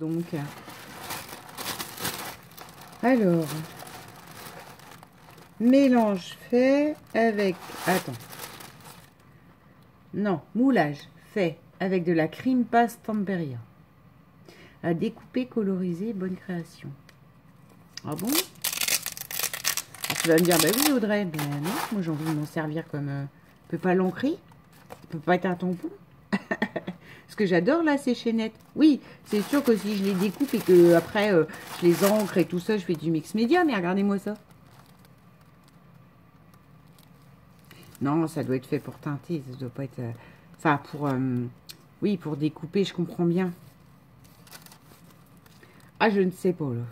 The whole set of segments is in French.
Donc, alors, mélange fait avec, attends, non, moulage fait avec de la cream paste Tempéria. À découper, coloriser, bonne création. Ah bon? Tu vas me dire, bah oui Audrey, ben non, moi j'ai envie de m'en servir comme... peut pas l'encrer, peut pas être un tampon. Ce que j'adore là, ces chaînettes. Oui, c'est sûr que si je les découpe et que après je les encre et tout ça, je fais du mix média, mais regardez-moi ça. Non, ça doit être fait pour teinter, ça doit pas être... Enfin, pour... oui, pour découper, je comprends bien. Ah, je ne sais pas, là.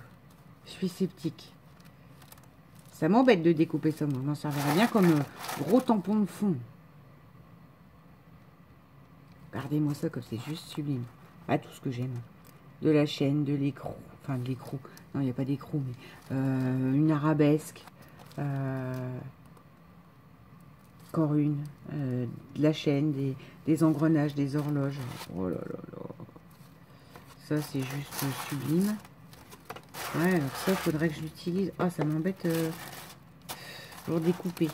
Je suis sceptique. Ça m'embête de découper ça, moi. On m'en servirait bien comme gros tampon de fond. Regardez-moi ça, comme c'est juste sublime. Ah, tout ce que j'aime. De la chaîne, de l'écrou. Enfin, de l'écrou. Non, il n'y a pas d'écrou, mais... une arabesque. Encore une. De la chaîne, des engrenages, des horloges. Oh là là là. Ça, c'est juste sublime. Ouais, alors ça, faudrait que je l'utilise. Ah, ça m'embête pour découper.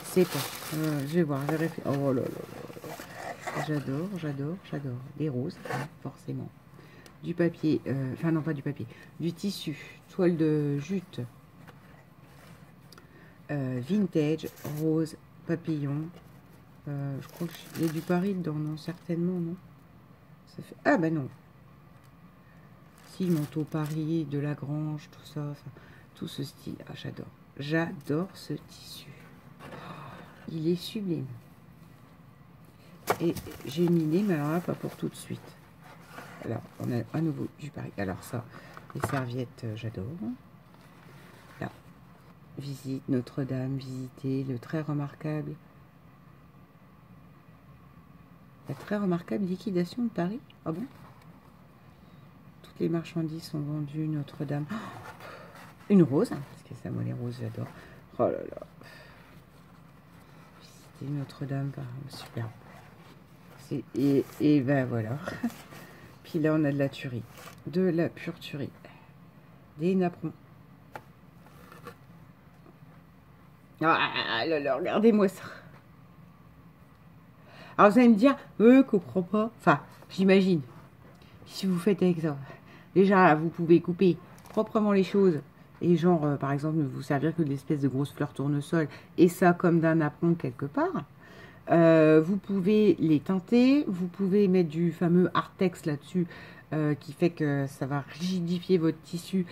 C'est pas. Je vais voir, je vais réfléchir. Oh là là là. J'adore, j'adore, j'adore. Des roses, hein, forcément. Du papier, enfin non, pas du papier. Du tissu, toile de jute. Vintage, rose, papillon. Je crois qu'il y a du Paris dedans, non, certainement, non. Ça fait... Ah, bah non. Si, manteau Paris, de Lagrange, tout ça, enfin, tout ce style. Ah, j'adore. J'adore ce tissu. Il est sublime. Et j'ai une idée, mais alors là, pas pour tout de suite. Alors, on a à nouveau du Paris. Alors ça, les serviettes, j'adore. Là, visite Notre-Dame, visiter le très remarquable. La très remarquable liquidation de Paris. Ah bon? Toutes les marchandises sont vendues, Notre-Dame. Oh, une rose, hein, parce que ça, moi, les roses, j'adore. Oh là là. Visiter Notre-Dame, super. Et ben voilà. Puis là, on a de la tuerie. De la pure tuerie. Des napperons. Ah là là, regardez-moi ça. Alors, vous allez me dire, comprends pas. Enfin, j'imagine. Si vous faites avec ça. Déjà, vous pouvez couper proprement les choses. Et genre, par exemple, ne vous servir que de l'espèce de grosse fleur tournesol. Et ça comme d'un napperon quelque part. Vous pouvez les teinter, vous pouvez mettre du fameux Artex là-dessus qui fait que ça va rigidifier votre tissu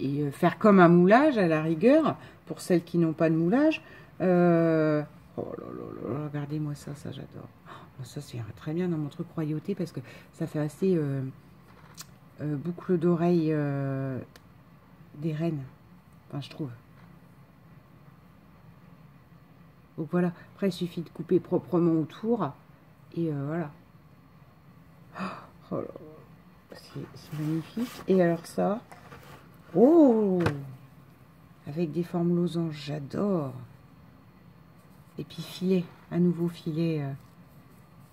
et faire comme un moulage à la rigueur pour celles qui n'ont pas de moulage. Oh là là là, regardez-moi ça, ça j'adore. Oh, ça c'est très bien dans mon truc royauté parce que ça fait assez boucle d'oreille des reines, enfin je trouve. Donc voilà, après il suffit de couper proprement autour et voilà. Oh là, c'est magnifique. Et alors ça, oh, avec des formes losanges, j'adore. Et puis filet, un nouveau filet.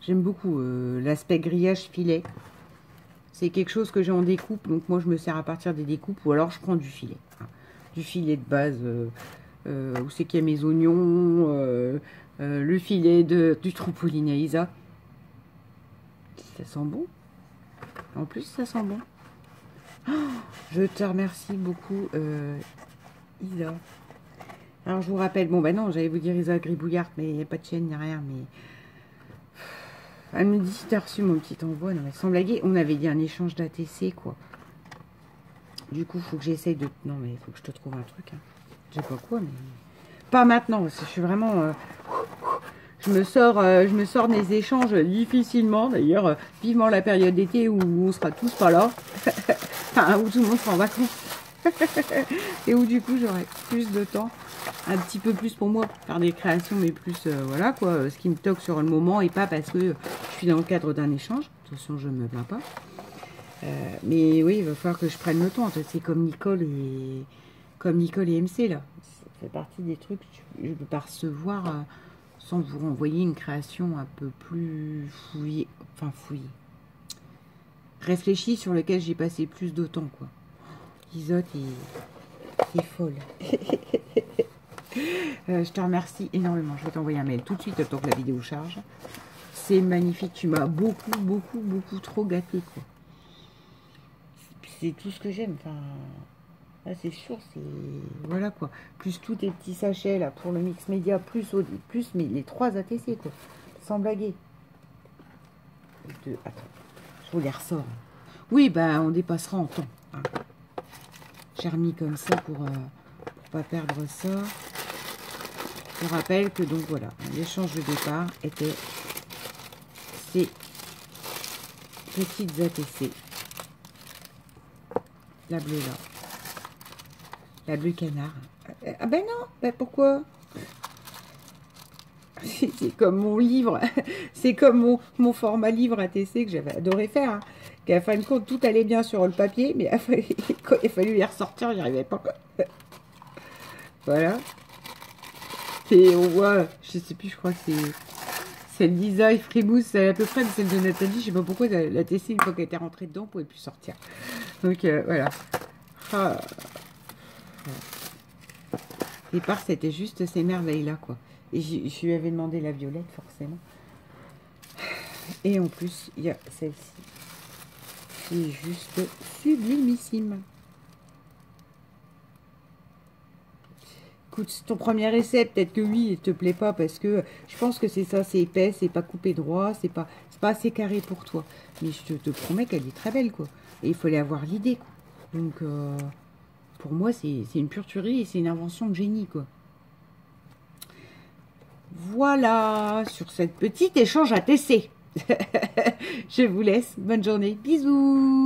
J'aime beaucoup l'aspect grillage filet. C'est quelque chose que j'ai en découpe, donc moi je me sers à partir des découpes ou alors je prends du filet. Hein. Du filet de base. Où c'est qu'il y a mes oignons, le filet du Tropolinaisa. Ça sent bon. En plus, ça sent bon. Oh, je te remercie beaucoup, Isa. Alors, je vous rappelle, bon, ben non, j'allais vous dire Isa Gribouillard, mais il n'y a pas de chaîne, il n'y a rien, mais... Elle me dit si tu as reçu mon petit envoi. Non, mais sans blaguer, on avait dit un échange d'ATC, quoi. Du coup, il faut que j'essaye de... Non, mais il faut que je te trouve un truc, hein. Je sais pas quoi, mais... Pas maintenant, parce que je suis vraiment... je me sors des échanges difficilement. D'ailleurs, vivement la période d'été où on sera tous pas là. Enfin, où tout le monde sera en vacances. Et où du coup, j'aurai plus de temps. Un petit peu plus pour moi, pour faire des créations, mais plus, voilà, quoi. Ce qui me toque sur le moment et pas parce que je suis dans le cadre d'un échange. De toute façon, je ne me plains pas. Mais oui, il va falloir que je prenne le temps. C'est comme Nicole et MC, là. Ça fait partie des trucs que je ne peux pas recevoir sans vous renvoyer une création un peu plus fouillée. Enfin, fouillée. réfléchi, sur lequel j'ai passé plus de temps, quoi. Isotte est folle. Je te remercie énormément. Je vais t'envoyer un mail tout de suite, le temps que la vidéo charge. C'est magnifique. Tu m'as beaucoup trop gâté, quoi. C'est tout ce que j'aime. Enfin, là, c'est sûr, c'est... Voilà, quoi. Plus tous tes petits sachets, là, pour le mix média, plus mais les 3 ATC, quoi. Sans blaguer. Attends, je vous les ressors. Oui, ben, on dépassera en temps. Hein. J'ai remis comme ça pour pas perdre ça. Je rappelle que, donc, voilà, l'échange de départ était ces petites ATC. La bleue, là. La bleue canard. Ah ben non, ben pourquoi? C'est comme mon livre, c'est comme mon format livre ATC que j'avais adoré faire. Hein. Qu'à fin de compte, tout allait bien sur le papier, mais quand il a fallu les ressortir, j'y arrivais pas. Voilà. Et on voit, je sais plus, je crois que c'est le Lisa et Frimousse, c'est à peu près celle de Nathalie. Je sais pas pourquoi l'ATC, une fois qu'elle était rentrée dedans, on pouvait plus sortir. Donc voilà. Ah. Au départ, c'était juste ces merveilles-là, quoi. Et je lui avais demandé la violette, forcément. Et en plus, il y a celle-ci. Qui est juste sublimissime. Écoute, ton premier essai, peut-être que oui, il te plaît pas, parce que je pense que c'est ça, c'est épais, c'est pas coupé droit, c'est pas assez carré pour toi. Mais je te promets qu'elle est très belle, quoi. Et il fallait avoir l'idée, quoi. Donc, pour moi, c'est une pure tuerie et c'est une invention de génie, quoi. Voilà, sur cette petite échange ATC. Je vous laisse. Bonne journée. Bisous.